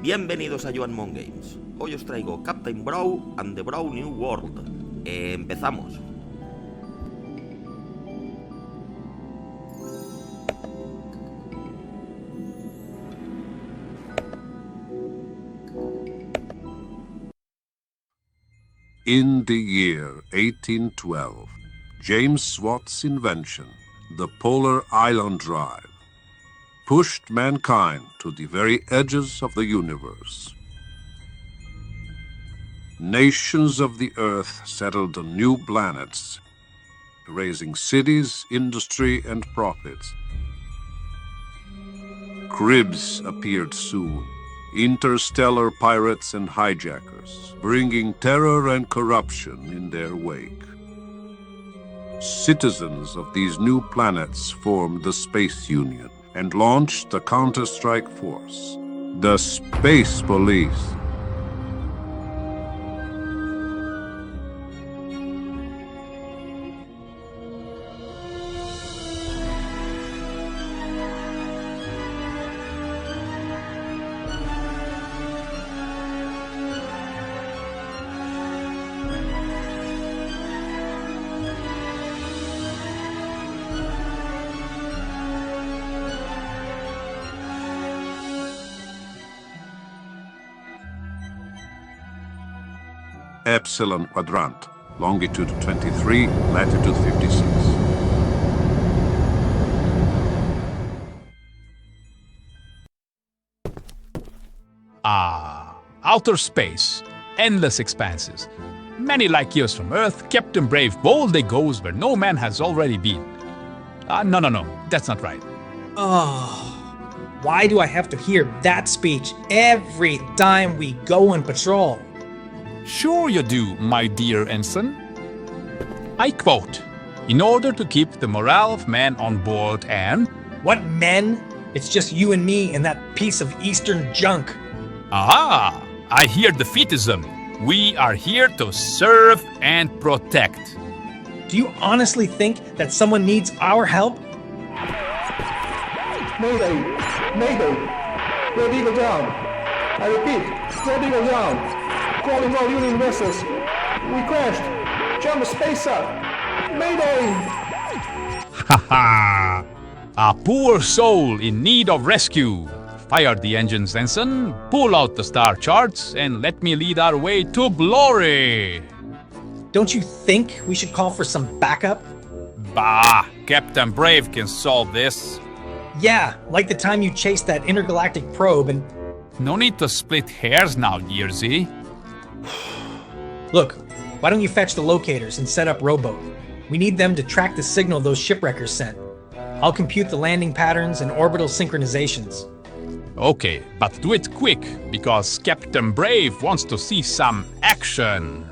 Bienvenidos a Joan Mon Games. Hoy os traigo Captain Brawe and the Brawe New World. Empezamos. In the year 1812, James Watt's invention, the Polar Island Drive, pushed mankind to the very edges of the universe. Nations of the Earth settled on new planets, raising cities, industry, and profits. Cribs appeared soon, interstellar pirates and hijackers, bringing terror and corruption in their wake. Citizens of these new planets formed the Space Union and launched the Counter-Strike Force, the Space Police. Epsilon Quadrant, longitude 23, latitude 56. Outer space, endless expanses. Many light years from Earth, Captain Brawe boldly goes where no man has already been. No, that's not right. Oh, why do I have to hear that speech every time we go on patrol? Sure you do, my dear ensign. I quote, "In order to keep the morale of man on board and..." What men? It's just you and me and that piece of Eastern junk. Aha! I hear defeatism. We are here to serve and protect. Do you honestly think that someone needs our help? Mayday! Mayday! Red Eagle down! I repeat, Red Eagle down! Calling all Union vessels! We crashed! Jump the space up! Mayday! Haha! A poor soul in need of rescue. Fire the engines, ensign, pull out the star charts, and let me lead our way to glory! Don't you think we should call for some backup? Bah! Captain Brawe can solve this. Yeah, like the time you chased that intergalactic probe and... No need to split hairs now, dear Z. Look, why don't you fetch the locators and set up rowboat? We need them to track the signal those shipwreckers sent. I'll compute the landing patterns and orbital synchronizations. Okay, but do it quick, because Captain Brawe wants to see some action.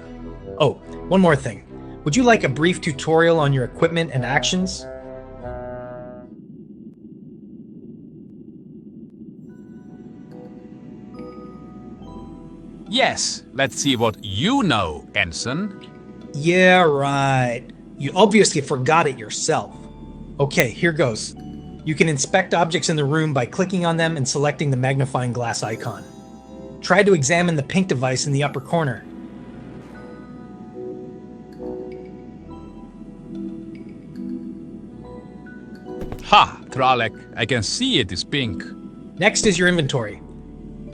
Oh, one more thing. Would you like a brief tutorial on your equipment and actions? Yes, let's see what you know, ensign. Yeah, right. You obviously forgot it yourself. Okay, here goes. You can inspect objects in the room by clicking on them and selecting the magnifying glass icon. Try to examine the pink device in the upper corner. Ha, Kralek, I can see it is pink. Next is your inventory.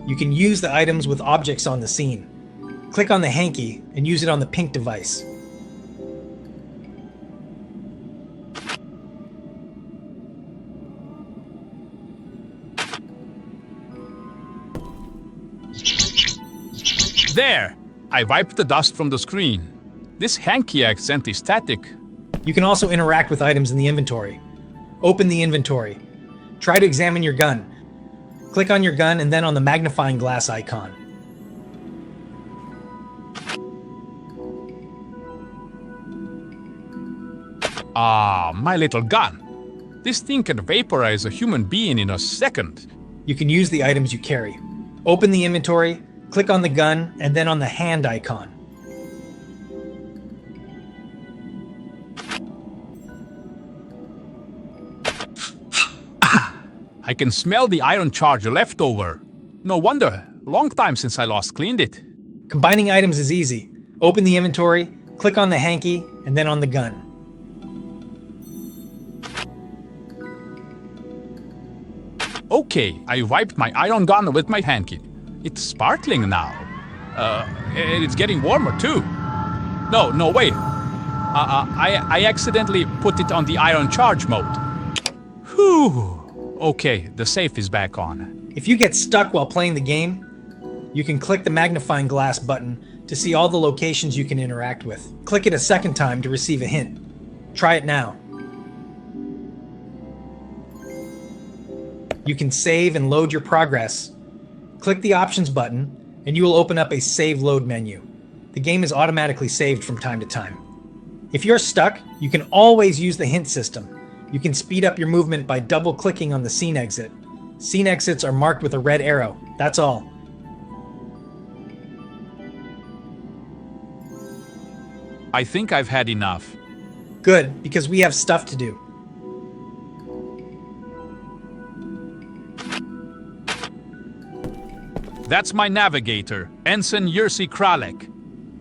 You can use the items with objects on the scene. Click on the hanky and use it on the pink device. There! I wiped the dust from the screen. This hanky accent is static. You can also interact with items in the inventory. Open the inventory. Try to examine your gun. Click on your gun and then on the magnifying glass icon. My little gun. This thing can vaporize a human being in a second. You can use the items you carry. Open the inventory, click on the gun, and then on the hand icon. I can smell the iron charge leftover. No wonder. Long time since I last cleaned it. Combining items is easy. Open the inventory, click on the hanky, and then on the gun. Okay, I wiped my iron gun with my hanky. It's sparkling now. It's getting warmer too. No, wait. I accidentally put it on the iron charge mode. Whew. Okay, the safe is back on. If you get stuck while playing the game, you can click the magnifying glass button to see all the locations you can interact with. Click it a second time to receive a hint. Try it now. You can save and load your progress. Click the options button and you will open up a save load menu. The game is automatically saved from time to time. If you're stuck, you can always use the hint system. You can speed up your movement by double clicking on the scene exit. Scene exits are marked with a red arrow. That's all. I think I've had enough. Good, because we have stuff to do. That's my navigator, Ensign Jerzy Kralek.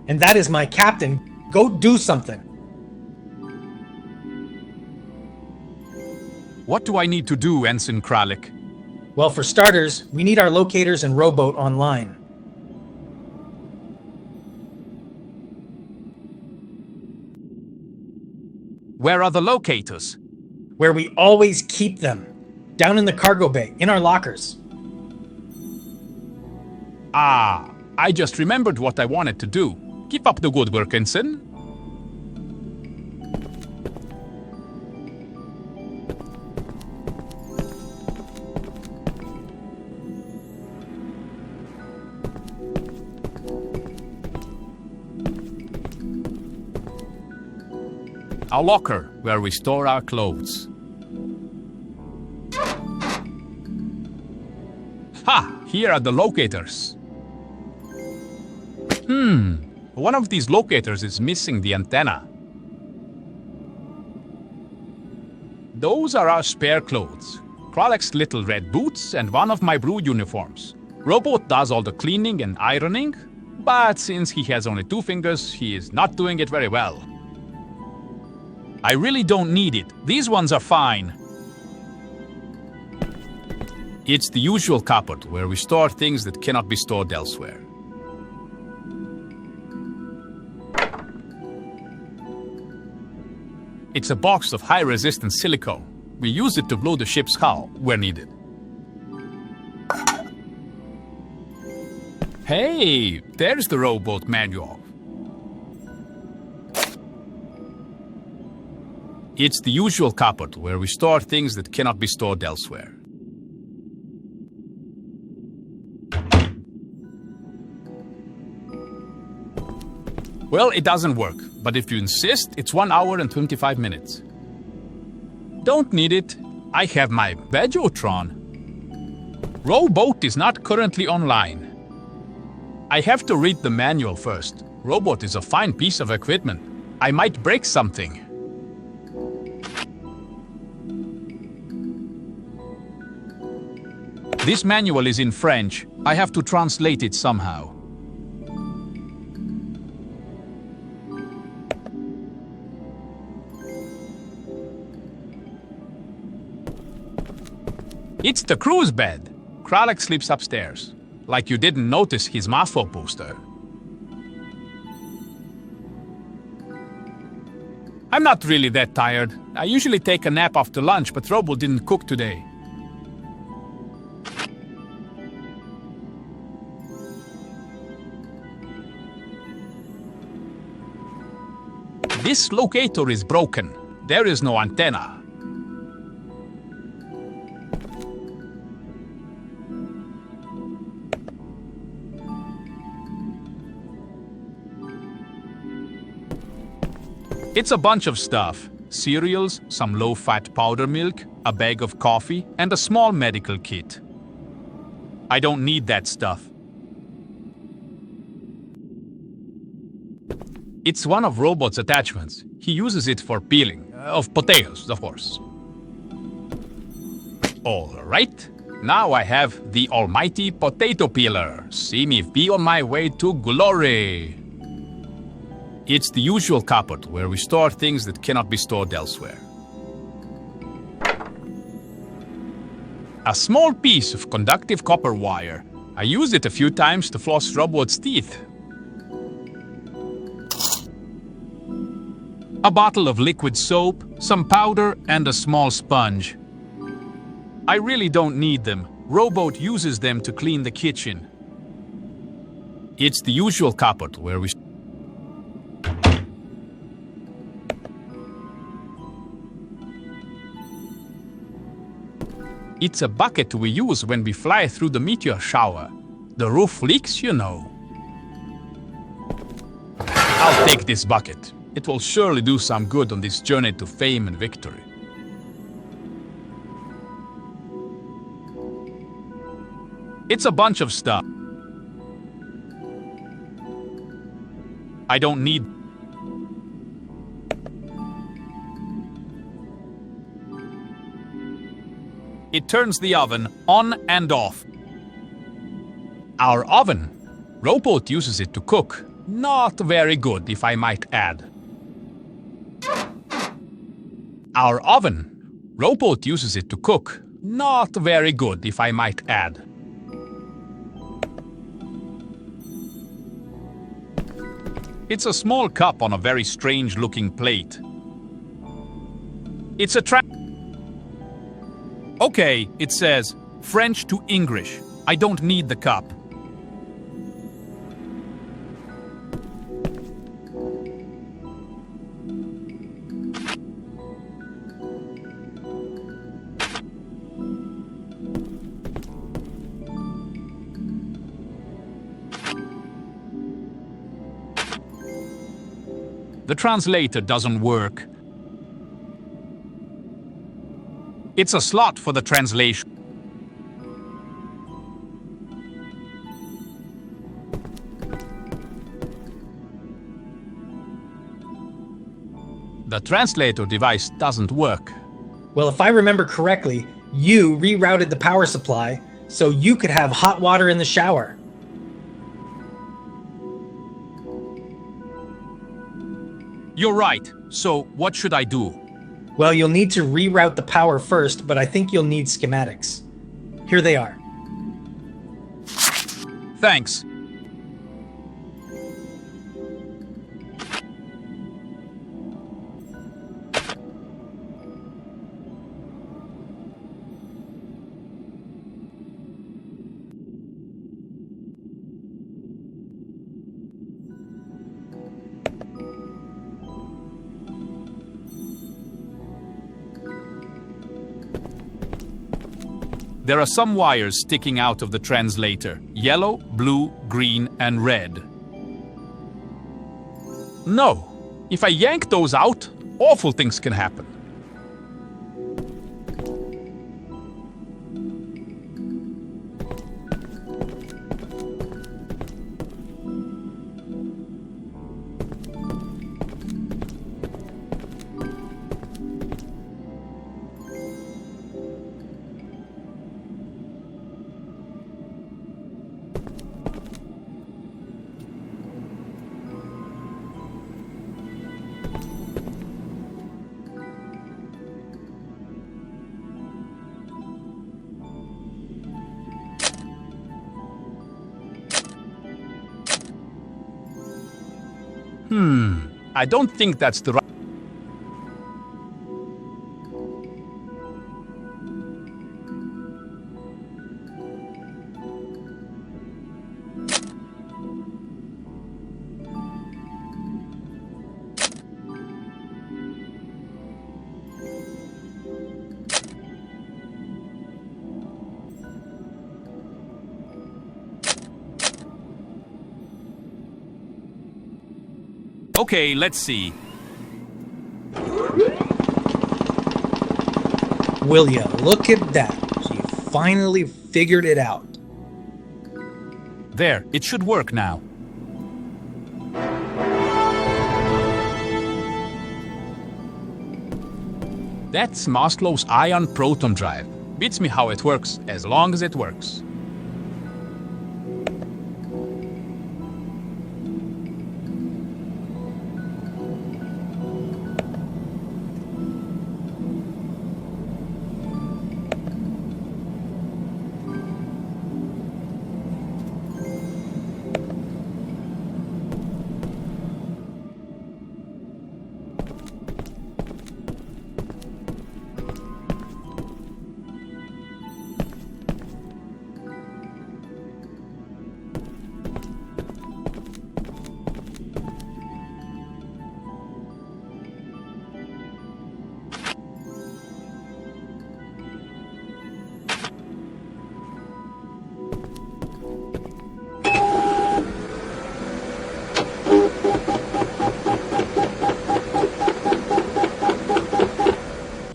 And that is my captain. Go do something. What do I need to do, Ensign Kralek? Well, for starters, we need our locators and rowboat online. Where are the locators? Where we always keep them. Down in the cargo bay, in our lockers. Ah, I just remembered what I wanted to do. Keep up the good work, Ensign. Our locker, where we store our clothes. Ha! Here are the locators. One of these locators is missing the antenna. Those are our spare clothes. Kralek's little red boots and one of my brew uniforms. Robot does all the cleaning and ironing, but since he has only 2 fingers, he is not doing it very well. I really don't need it. These ones are fine. It's the usual cupboard where we store things that cannot be stored elsewhere. It's a box of high-resistance silicone. We use it to blow the ship's hull where needed. Hey, there's the rowboat manual. It's the usual cupboard where we store things that cannot be stored elsewhere. Well, it doesn't work, but if you insist, it's 1 hour and 25 minutes. Don't need it. I have my Vegotron. Rowboat is not currently online. I have to read the manual first. Robot is a fine piece of equipment. I might break something. This manual is in French. I have to translate it somehow. It's the crew's bed. Kralek sleeps upstairs. Like you didn't notice his Mafo poster. I'm not really that tired. I usually take a nap after lunch, but Robo didn't cook today. This locator is broken. There is no antenna. It's a bunch of stuff. Cereals, some low-fat powder milk, a bag of coffee, and a small medical kit. I don't need that stuff. It's one of Robot's attachments. He uses it for peeling, of potatoes, of course. All right. Now I have the almighty potato peeler. See me be on my way to glory. It's the usual cupboard where we store things that cannot be stored elsewhere. A small piece of conductive copper wire. I used it a few times to floss Robot's teeth. A bottle of liquid soap, some powder, and a small sponge. I really don't need them. Robot uses them to clean the kitchen. It's the usual cupboard where we... It's a bucket we use when we fly through the meteor shower. The roof leaks, you know. I'll take this bucket. It will surely do some good on this journey to fame and victory. It's a bunch of stuff. I don't need... It turns the oven on and off. Our oven. Robot uses it to cook. Not very good, if I might add. Our oven. Robot uses it to cook. Not very good, if I might add. It's a small cup on a very strange-looking plate. It's a Okay, it says French to English. I don't need the cup. The translator doesn't work. It's a slot for the translation. The translator device doesn't work. Well, if I remember correctly, you rerouted the power supply so you could have hot water in the shower. You're right. So what should I do? Well, you'll need to reroute the power first, but I think you'll need schematics. Here they are. Thanks. There are some wires sticking out of the translator. Yellow, blue, green, and red. No. If I yank those out, awful things can happen. I don't think that's the right... Okay, let's see. Will ya look at that? She finally figured it out. There, it should work now. That's Maslow's ion proton drive. Beats me how it works, as long as it works.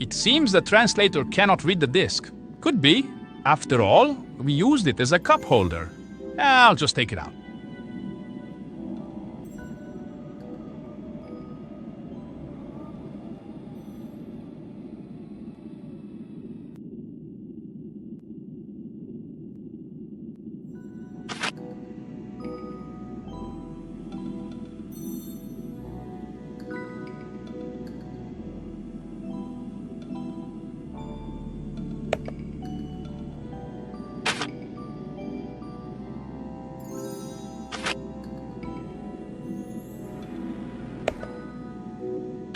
Seems the translator cannot read the disc. Could be. After all, we used it as a cup holder. I'll just take it out.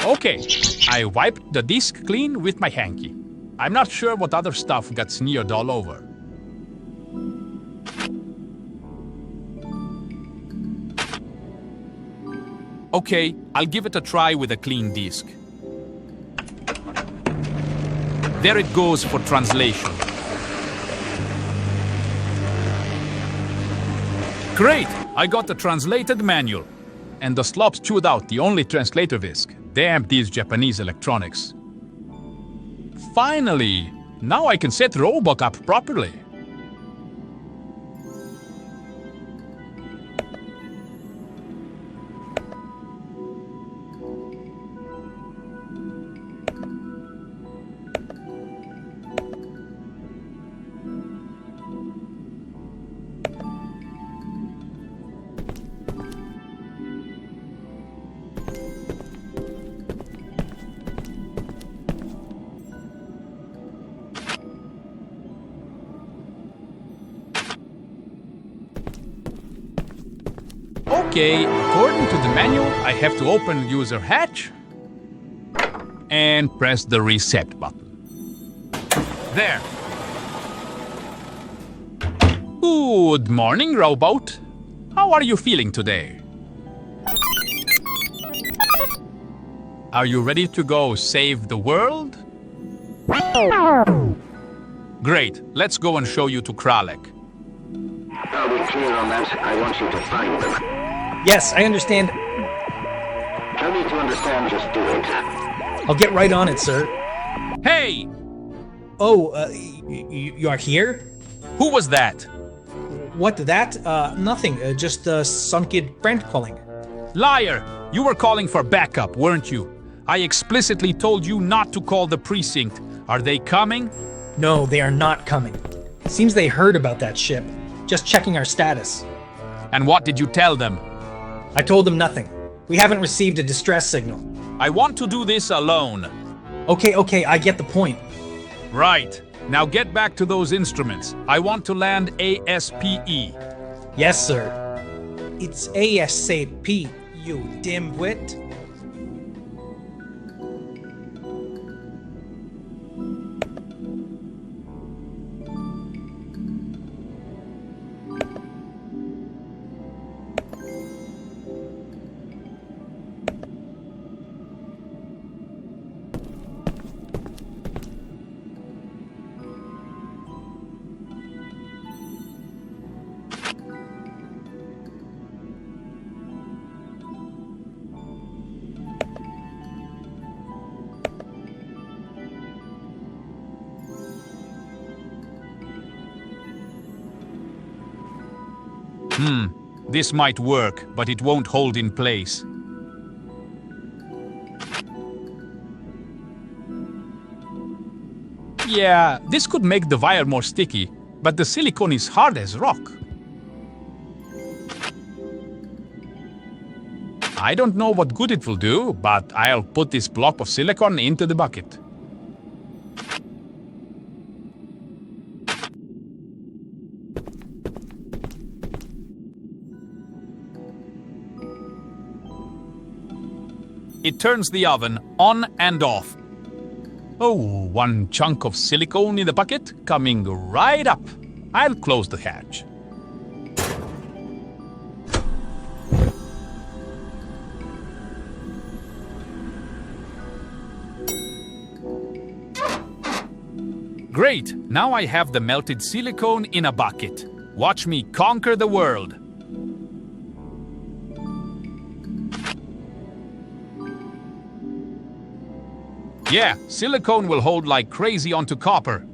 Okay, I wiped the disc clean with my hanky. I'm not sure what other stuff got smeared all over. Okay, I'll give it a try with a clean disc. There it goes for translation. Great! I got the translated manual. And the slops chewed out the only translator disc. Damn these Japanese electronics. Finally! Now I can set Robot up properly. Okay, according to the manual, I have to open user hatch and press the reset button. There. Good morning, robot. How are you feeling today? Are you ready to go save the world? Great, let's go and show you to Kralek. I'll be clear on that. I want you to find them. Yes, I understand. Tell me to understand, just do it. I'll get right on it, sir. Hey! Oh, you are here? Who was that? What, that? Nothing. Just some kid prank calling. Liar! You were calling for backup, weren't you? I explicitly told you not to call the precinct. Are they coming? No, they are not coming. Seems they heard about that ship. Just checking our status. And what did you tell them? I told them nothing. We haven't received a distress signal. I want to do this alone. Okay, I get the point. Right. Now get back to those instruments. I want to land ASPE. Yes, sir. It's ASAP, you dimwit. This might work, but it won't hold in place. Yeah, this could make the wire more sticky, but the silicone is hard as rock. I don't know what good it will do, but I'll put this block of silicone into the bucket. It turns the oven on and off. Oh, one chunk of silicone in the bucket coming right up. I'll close the hatch. Great! Now I have the melted silicone in a bucket. Watch me conquer the world. Yeah, silicone will hold like crazy onto copper.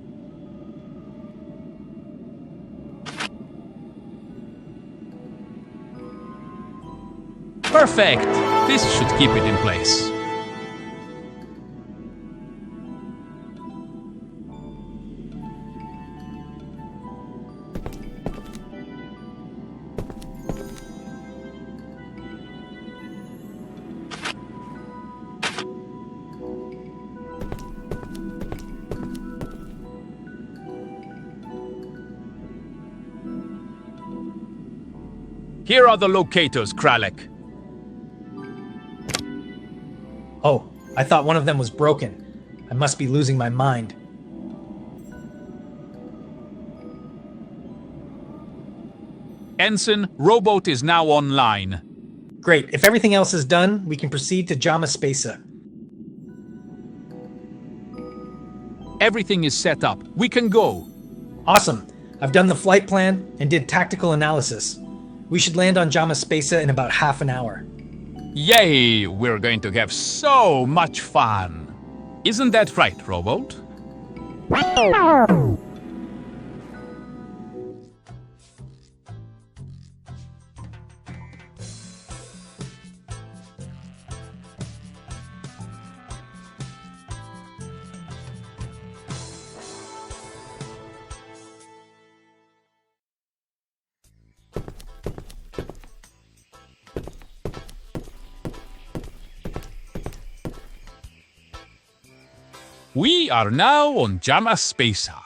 Perfect! This should keep it in place. Here are the locators, Kralek. Oh, I thought one of them was broken. I must be losing my mind. Ensign, rowboat is now online. Great. If everything else is done, we can proceed to Jama Spesa. Everything is set up. We can go. Awesome. I've done the flight plan and did tactical analysis. We should land on Jama Spesa in about half an hour. Yay! We're going to have so much fun. Isn't that right, rowboat? We are now on Jama Spesa.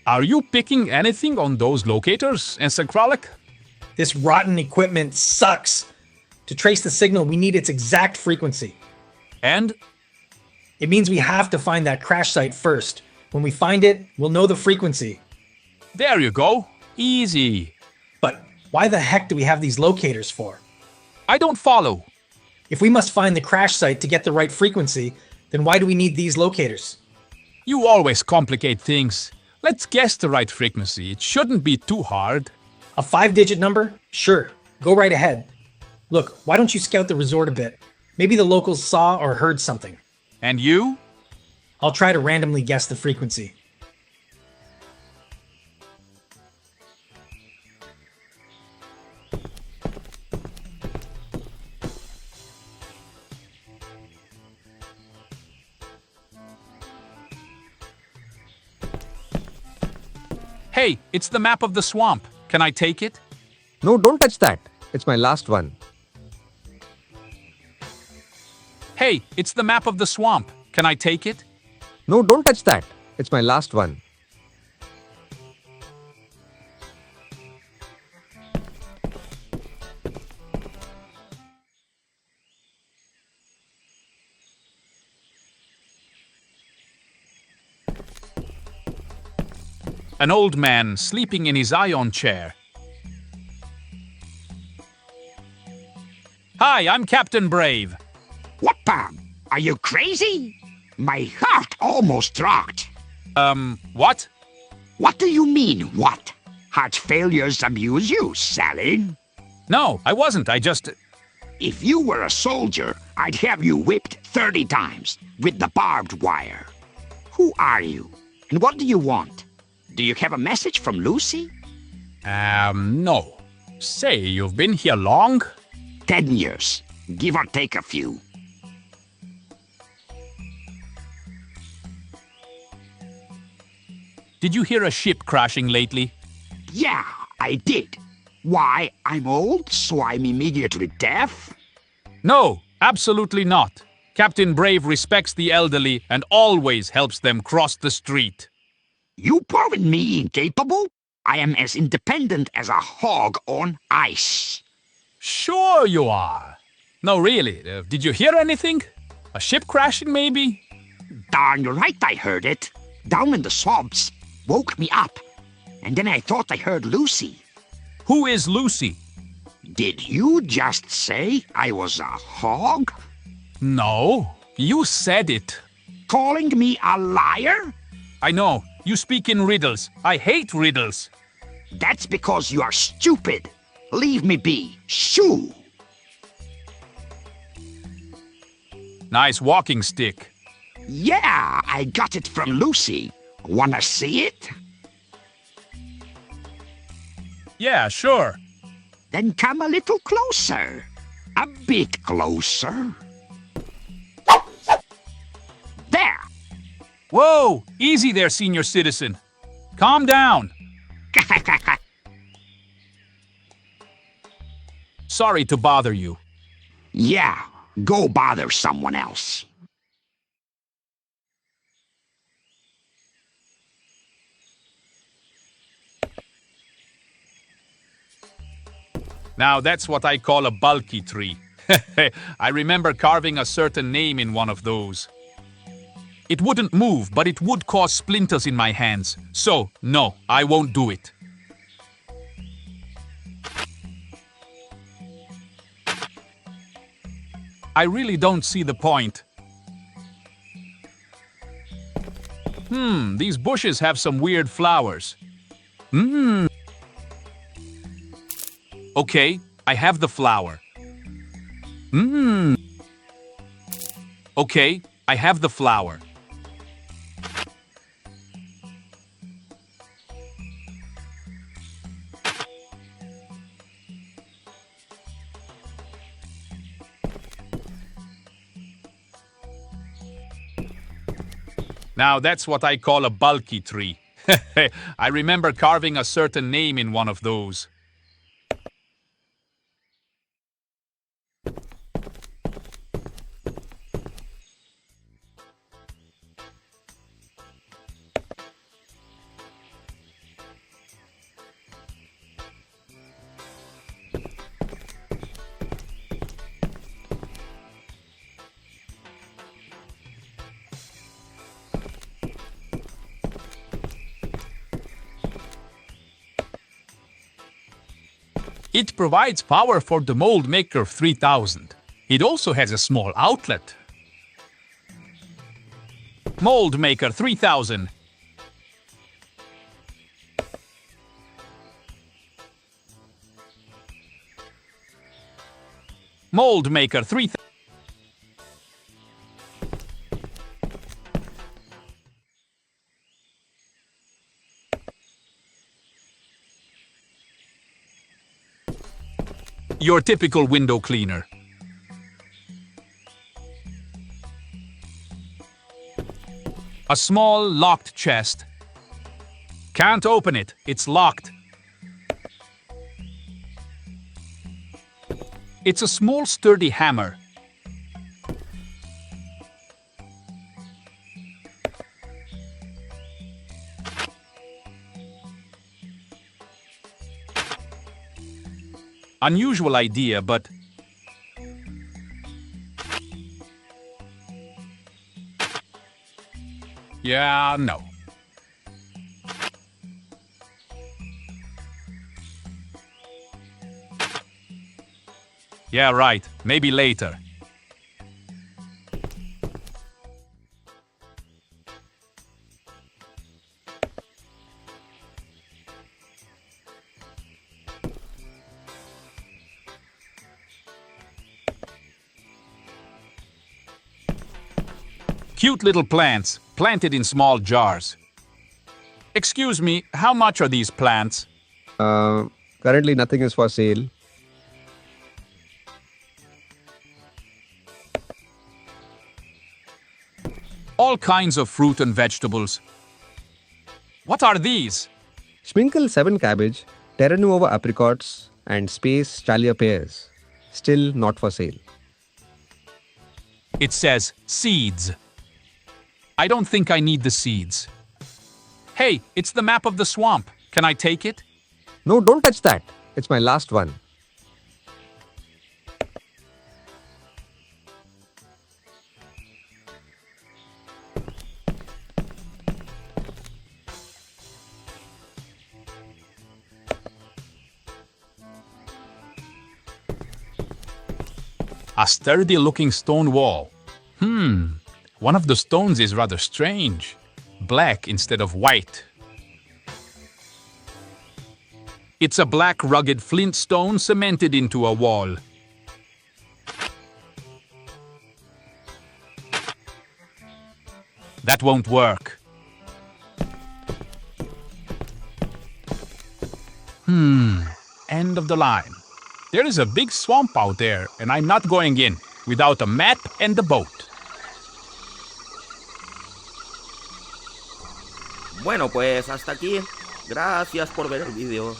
Are you picking anything on those locators, Ensign Kralek? This rotten equipment sucks. To trace the signal, we need its exact frequency. And? It means we have to find that crash site first. When we find it, we'll know the frequency. There you go. Easy. But why the heck do we have these locators for? I don't follow. If we must find the crash site to get the right frequency, then why do we need these locators? You always complicate things. Let's guess the right frequency. It shouldn't be too hard. A 5-digit number? Sure. Go right ahead. Look, why don't you scout the resort a bit? Maybe the locals saw or heard something. And you? I'll try to randomly guess the frequency. Hey, it's the map of the swamp. Can I take it? No, don't touch that. It's my last one. Hey, it's the map of the swamp. Can I take it? No, don't touch that. It's my last one. An old man sleeping in his ion chair. Hi, I'm Captain Brawe. What, Bob? Are you crazy? My heart almost dropped. What? What do you mean, what? Heart failures amuse you, Sally? No, I wasn't. I just... If you were a soldier, I'd have you whipped 30 times with the barbed wire. Who are you? And what do you want? Do you have a message from Lucy? No. Say, you've been here long? 10 years, give or take a few. did you hear a ship crashing lately? Yeah, I did. Why, I'm old, so I'm immediately deaf? No, absolutely not. Captain Brawe respects the elderly and always helps them cross the street. You proving me incapable? I am as independent as a hog on ice. Sure you are. No, really, did you hear anything? A ship crashing, maybe? Darn right I heard it. Down in the swamps. Woke me up. And then I thought I heard Lucy. Who is Lucy? Did you just say I was a hog? No, you said it. Calling me a liar? I know, you speak in riddles. I hate riddles. That's because you are stupid. Leave me be. Shoo! Nice walking stick. Yeah, I got it from Lucy. Wanna see it? Yeah, sure. Then come a little closer. A bit closer. There! Whoa, easy there, senior citizen. Calm down. Sorry to bother you. Yeah, go bother someone else. Now that's what I call a bulky tree. I remember carving a certain name in one of those. It wouldn't move, but it would cause splinters in my hands. So, no, I won't do it. I really don't see the point. These bushes have some weird flowers. Okay, I have the flower. Okay, I have the flower. Now that's what I call a bulky tree. I remember carving a certain name in one of those. It provides power for the Mold Maker 3000. It also has a small outlet. Mold Maker 3000. Mold Maker 3000. Your typical window cleaner. A small locked chest. Can't open it, it's locked. It's a small sturdy hammer. Unusual idea, but yeah, no. Yeah, right. Maybe later. Cute little plants, planted in small jars. Excuse me, how much are these plants? Currently nothing is for sale. All kinds of fruit and vegetables. What are these? Schminkel 7 cabbage, Terranuova apricots, and space Chalia pears. Still not for sale. It says seeds. I don't think I need the seeds. Hey, it's the map of the swamp. Can I take it? No, don't touch that. It's my last one. A sturdy-looking stone wall. One of the stones is rather strange. Black instead of white. It's a black rugged flint stone cemented into a wall. That won't work. End of the line. There is a big swamp out there, and I'm not going in without a map and a boat. Bueno, pues hasta aquí. Gracias por ver el vídeo.